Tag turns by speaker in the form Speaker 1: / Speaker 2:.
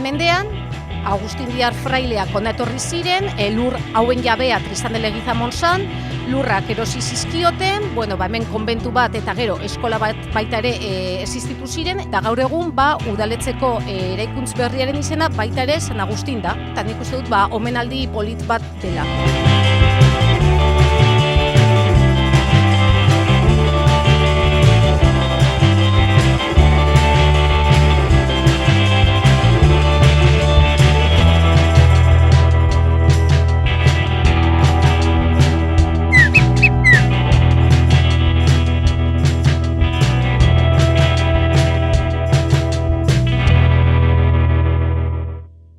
Speaker 1: Mendean, Agustin Diar fraileak hona etorri ziren, lur hauen jabea Tristan de Leguizamon zan, lurrak erosi zizkioten, hemen konbentu bat eta gero eskola bat baita ere existitu ziren, eta gaur egun udaletzeko eraikuntz berriaren izena baita ere San Agustin da, eta nik uste dut omenaldi polit bat dela.